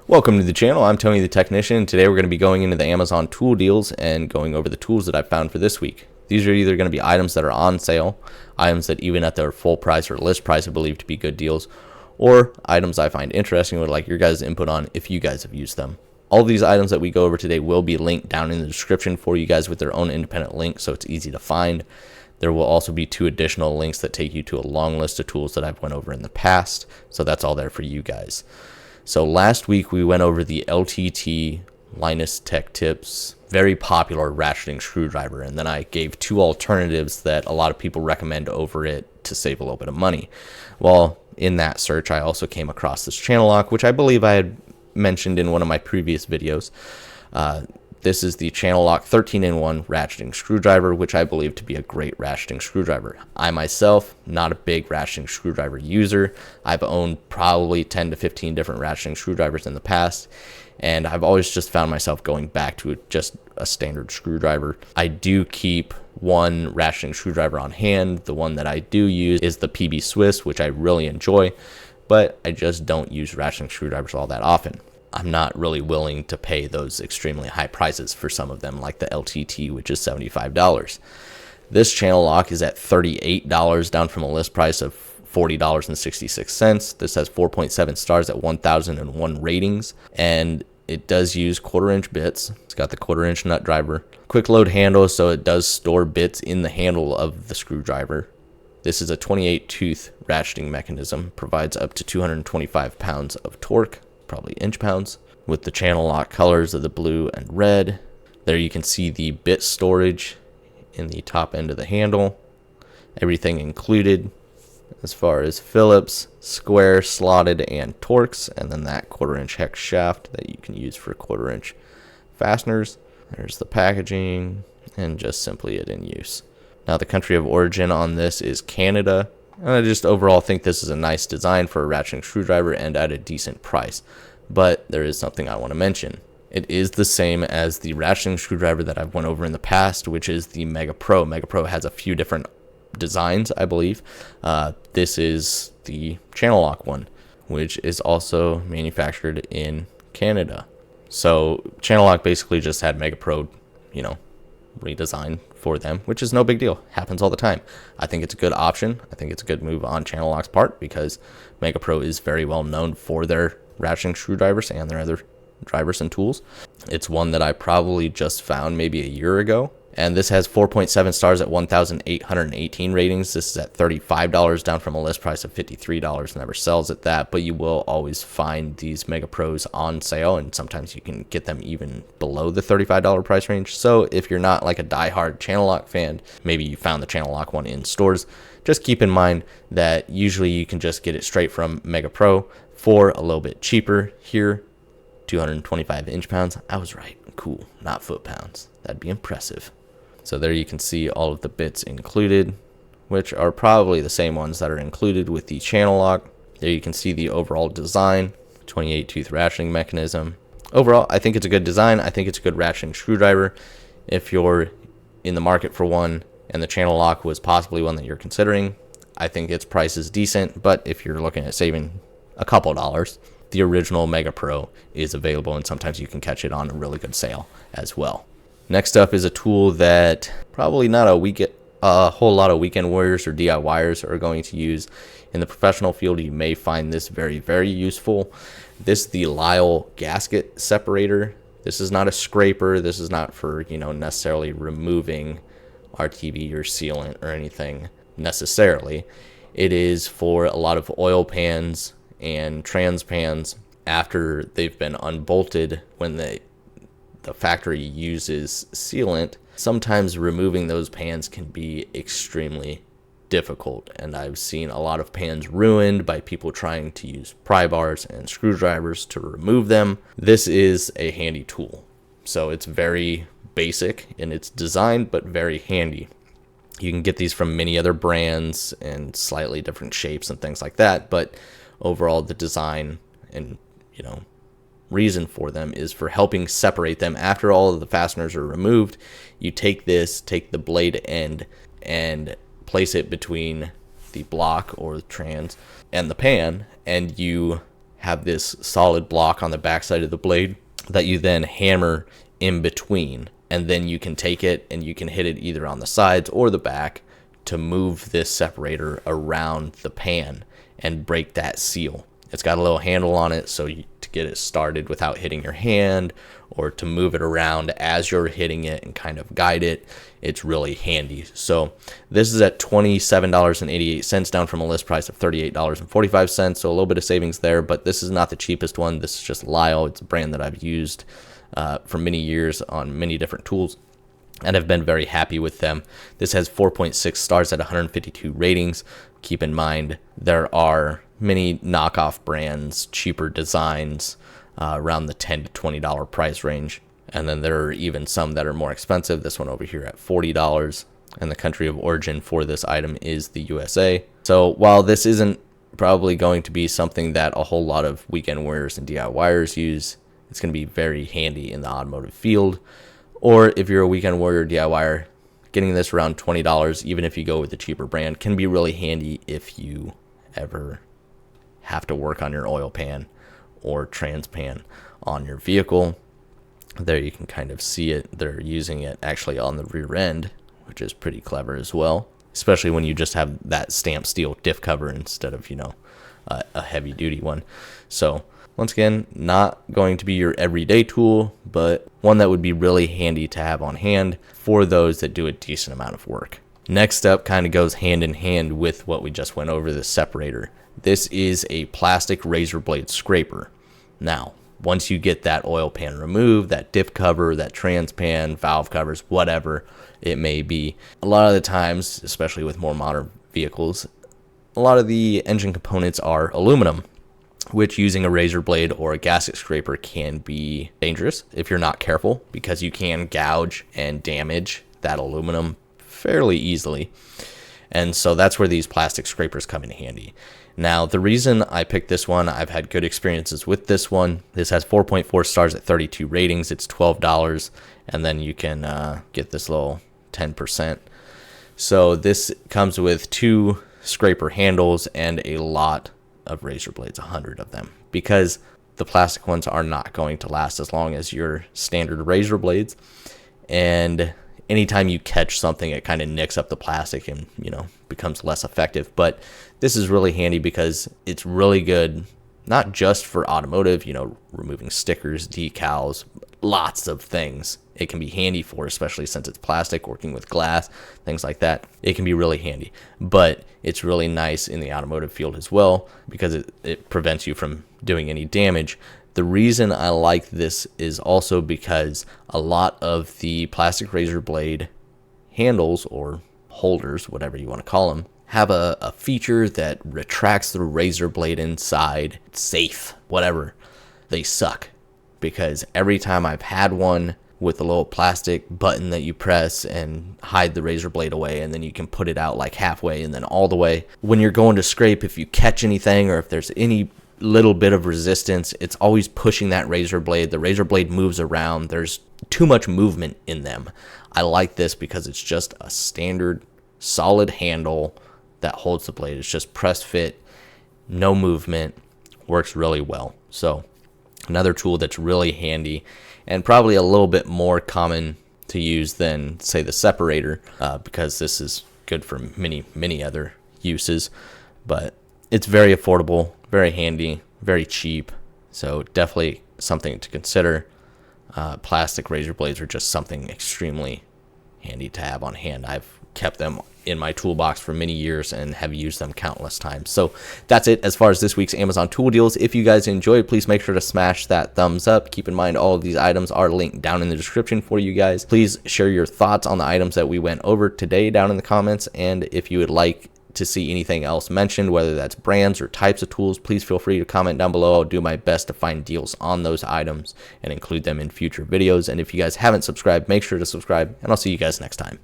Welcome to the channel. I'm Tony the Technician. Today we're going to be going into the Amazon tool deals and going over the tools that I found for this week. These are either going to be items that are on sale, items that even at their full price or list price I believe to be good deals, or items I find interesting would like your guys' input on if you guys have used them. All of these items that we go over today will be linked down in the description for you guys with their own independent link, so it's easy to find. There will also be 2 additional links that take you to a long list of tools that I've went over in the past, so that's all there for you guys. So last week we went over the LTT Linus Tech Tips, very popular ratcheting screwdriver, and then I gave 2 alternatives that a lot of people recommend over it to save a little bit of money. Well, in that search I also came across this Channellock, which I believe I had mentioned in one of my previous videos. This is the Channellock 13-in-1 ratcheting screwdriver, which I believe to be a great ratcheting screwdriver. I myself, not a big ratcheting screwdriver user. I've owned probably 10 to 15 different ratcheting screwdrivers in the past, and I've always just found myself going back to just a standard screwdriver. I do keep one ratcheting screwdriver on hand. The one that I do use is the PB Swiss, which I really enjoy, but I just don't use ratcheting screwdrivers all that often. I'm not really willing to pay those extremely high prices for some of them, like the LTT, which is $75. This Channellock is at $38, down from a list price of $40.66. This has 4.7 stars at 1,001 ratings, and it does use 1/4-inch bits. It's got the 1/4-inch nut driver. Quick load handle, so it does store bits in the handle of the screwdriver. This is a 28-tooth ratcheting mechanism, provides up to 225 pounds of torque, probably inch-pounds, with the Channellock colors of the blue and red. There you can see the bit storage in the top end of the handle. Everything included as far as Phillips, square, slotted, and Torx, and then that 1/4-inch hex shaft that you can use for 1/4-inch fasteners. There's the packaging and just simply it in use. Now the country of origin on this is Canada. And I just overall think this is a nice design for a ratcheting screwdriver and at a decent price. But there is something I want to mention. It is the same as the ratcheting screwdriver that I've went over in the past, which is the MegaPro. MegaPro has a few different designs, I believe. This is the Channellock one, which is also manufactured in Canada. So Channellock basically just had MegaPro, redesign for them, which is no big deal. Happens all the time. I think it's a good option. I think it's a good move on Channellock's part because MegaPro is very well known for their ratcheting screwdrivers and their other drivers and tools. It's one that I probably just found maybe a year ago, and this has 4.7 stars at 1,818 ratings. This is at $35, down from a list price of $53. Never sells at that, but you will always find these MegaPros on sale, and sometimes you can get them even below the $35 price range. So if you're not like a diehard Channellock fan, maybe you found the Channellock one in stores, just keep in mind that usually you can just get it straight from MegaPro for a little bit cheaper. Here, 225 inch-pounds. I was right. Cool. Not foot-pounds. That'd be impressive. So there you can see all of the bits included, which are probably the same ones that are included with the Channellock. There you can see the overall design, 28-tooth ratcheting mechanism. Overall, I think it's a good design. I think it's a good ratcheting screwdriver. If you're in the market for one and the Channellock was possibly one that you're considering, I think its price is decent. But if you're looking at saving a couple dollars, the original MegaPro is available, and sometimes you can catch it on a really good sale as well. Next up is a tool that probably not a whole lot of weekend warriors or DIYers are going to use. In the professional field, you may find this very, very useful. This is the Lisle gasket separator. This is not a scraper. This is not for, necessarily removing RTV or sealant or anything necessarily. It is for a lot of oil pans and trans pans after they've been unbolted when the factory uses sealant. Sometimes removing those pans can be extremely difficult, and I've seen a lot of pans ruined by people trying to use pry bars and screwdrivers to remove them. This is a handy tool. So it's very basic in its design, but very handy. You can get these from many other brands and slightly different shapes and things like that, but overall the design and reason for them is for helping separate them after all of the fasteners are removed. You take the blade end and place it between the block or the trans and the pan, and you have this solid block on the backside of the blade that you then hammer in between, and then you can take it and you can hit it either on the sides or the back to move this separator around the pan and break that seal. It's got a little handle on it so to get it started without hitting your hand, or to move it around as you're hitting it and kind of guide it. It's really handy. So this is at $27.88, down from a list price of $38.45, so a little bit of savings there, but this is not the cheapest one. This is just Lisle. It's a brand that I've used for many years on many different tools, and I've been very happy with them. This has 4.6 stars at 152 ratings. Keep in mind, there are many knockoff brands, cheaper designs, around the $10 to $20 price range. And then there are even some that are more expensive. This one over here at $40. And the country of origin for this item is the USA. So while this isn't probably going to be something that a whole lot of weekend wearers and DIYers use, it's going to be very handy in the automotive field. Or if you're a weekend warrior DIYer, getting this around $20, even if you go with the cheaper brand, can be really handy if you ever have to work on your oil pan or trans pan on your vehicle. There you can kind of see it. They're using it actually on the rear end, which is pretty clever as well, especially when you just have that stamped steel diff cover instead of, a heavy duty one. So once again, not going to be your everyday tool, but one that would be really handy to have on hand for those that do a decent amount of work. Next up kind of goes hand in hand with what we just went over, the separator. This is a plastic razor blade scraper. Now, once you get that oil pan removed, that diff cover, that trans pan, valve covers, whatever it may be, a lot of the times, especially with more modern vehicles, a lot of the engine components are aluminum, which using a razor blade or a gasket scraper can be dangerous if you're not careful, because you can gouge and damage that aluminum fairly easily. And so that's where these plastic scrapers come in handy. Now, the reason I picked this one, I've had good experiences with this one. This has 4.4 stars at 32 ratings. It's $12, and then you can get this little 10%. So this comes with 2 scraper handles and a lot of razor blades, 100 of them, because the plastic ones are not going to last as long as your standard razor blades. And anytime you catch something, it kind of nicks up the plastic and, becomes less effective. But this is really handy because it's really good, not just for automotive, removing stickers, decals, lots of things it can be handy for, especially since it's plastic, working with glass, things like that. It can be really handy, but it's really nice in the automotive field as well because it prevents you from doing any damage. The reason I like this is also because a lot of the plastic razor blade handles or holders, whatever you want to call them, have a feature that retracts the razor blade inside. It's safe, whatever. They suck because every time I've had one with a little plastic button that you press and hide the razor blade away, and then you can put it out like halfway and then all the way, when you're going to scrape, if you catch anything or if there's any little bit of resistance, it's always pushing that razor blade. The razor blade moves around. There's too much movement in them. I like this because it's just a standard solid handle that holds the blade. It's just press fit, no movement, works really well. So another tool that's really handy and probably a little bit more common to use than, say, the separator, because this is good for many other uses. But it's very affordable, very handy, very cheap. So definitely something to consider. Plastic razor blades are just something extremely handy to have on hand. I've kept them in my toolbox for many years and have used them countless times. So that's it as far as this week's Amazon tool deals. If you guys enjoyed, please make sure to smash that thumbs up. Keep in mind all of these items are linked down in the description for you guys. Please share your thoughts on the items that we went over today down in the comments, and if you would like to see anything else mentioned, whether that's brands or types of tools, please feel free to comment down below. I'll do my best to find deals on those items and include them in future videos. And if you guys haven't subscribed, make sure to subscribe, and I'll see you guys next time.